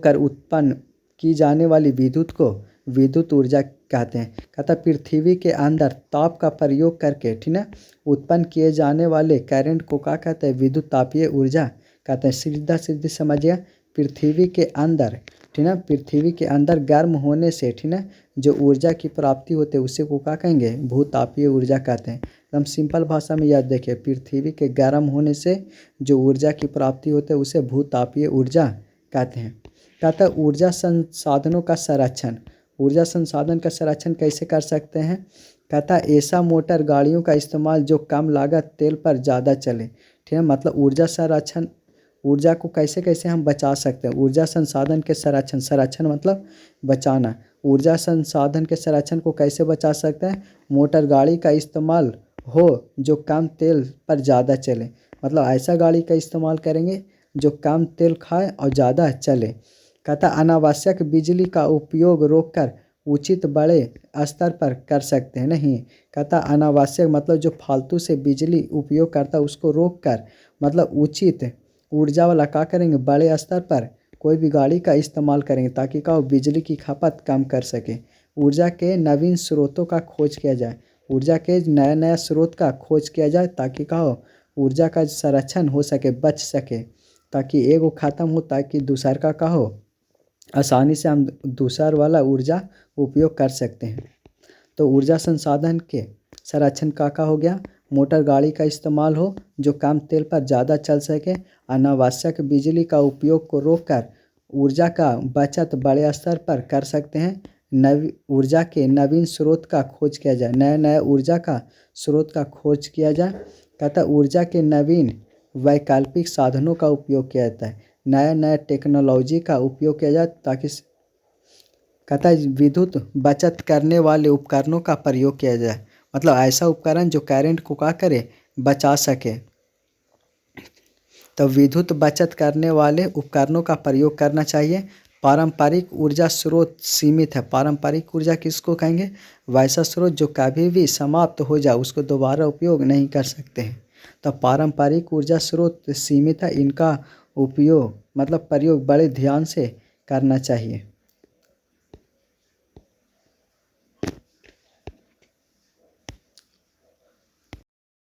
Speaker 1: कर उत्पन्न की जाने वाली विद्युत को विद्युत ऊर्जा कहते हैं। कहता पृथ्वी के अंदर ताप का प्रयोग करके, ठीक है, उत्पन्न किए जाने वाले करंट को क्या कहते हैं, विद्युत तापीय ऊर्जा कहते हैं। सीधा सीधी समझिए, पृथ्वी के अंदर, ठीक है, पृथ्वी के अंदर गर्म होने से, ठीक है, जो ऊर्जा की प्राप्ति होती है उसे को क्या कहेंगे, भूतापीय ऊर्जा कहते हैं। एकदम सिंपल भाषा में याद देखिए, पृथ्वी के गर्म होने से जो ऊर्जा की प्राप्ति होती है उसे भूतापीय ऊर्जा कहते हैं। कहता है ऊर्जा संसाधनों का संरक्षण। ऊर्जा संसाधन का संरक्षण कैसे कर सकते हैं, कहता है ऐसा मोटर गाड़ियों का इस्तेमाल जो कम लागत तेल पर ज़्यादा चले, ठीक है, मतलब ऊर्जा संरक्षण, ऊर्जा को कैसे कैसे हम बचा सकते हैं, ऊर्जा संसाधन के संरक्षण मतलब बचाना। ऊर्जा संसाधन के संरक्षण को कैसे बचा सकते हैं, मोटर गाड़ी का इस्तेमाल हो जो कम तेल पर ज़्यादा चले, मतलब ऐसा गाड़ी का इस्तेमाल करेंगे जो कम तेल खाए और ज़्यादा चले। कहता अनावश्यक बिजली का उपयोग रोककर उचित बड़े स्तर पर कर सकते हैं, नहीं, कहता अनावश्यक मतलब जो फालतू से बिजली उपयोग करता है उसको रोक कर मतलब उचित ऊर्जा वाला क्या करेंगे, बड़े स्तर पर कोई भी गाड़ी का इस्तेमाल करेंगे ताकि क्या हो, बिजली की खपत कम कर सके। ऊर्जा के नवीन स्रोतों का खोज किया जाए, ऊर्जा के नया स्रोत का खोज किया जाए ताकि क्या हो, ऊर्जा का संरक्षण हो सके, बच सके, ताकि एगो ख़त्म हो ताकि दूसर का क्या हो, आसानी से हम दूसर वाला ऊर्जा उपयोग कर सकते हैं। तो ऊर्जा संसाधन के संरक्षण का हो गया, मोटर गाड़ी का इस्तेमाल हो जो कम तेल पर ज़्यादा चल सके, अनावश्यक बिजली का उपयोग को रोककर ऊर्जा का बचत बड़े स्तर पर कर सकते हैं। ऊर्जा के नवीन स्रोत का खोज किया जाए, नया ऊर्जा का स्रोत का खोज किया जाए। कहता ऊर्जा के नवीन वैकल्पिक साधनों का उपयोग किया जाता है, नया टेक्नोलॉजी का उपयोग किया जाए ताकि, कहता है विद्युत बचत करने वाले उपकरणों का प्रयोग किया जाए, मतलब ऐसा उपकरण जो करंट को क्या करे, बचा सके। तो विद्युत बचत करने वाले उपकरणों का प्रयोग करना चाहिए। पारंपरिक ऊर्जा स्रोत सीमित है। पारंपरिक ऊर्जा किसको कहेंगे, वैसा स्रोत जो कभी भी समाप्त हो जाए उसको दोबारा उपयोग नहीं कर सकते हैं। तो पारंपरिक ऊर्जा स्रोत सीमित है, इनका उपयोग मतलब प्रयोग बड़े ध्यान से करना चाहिए।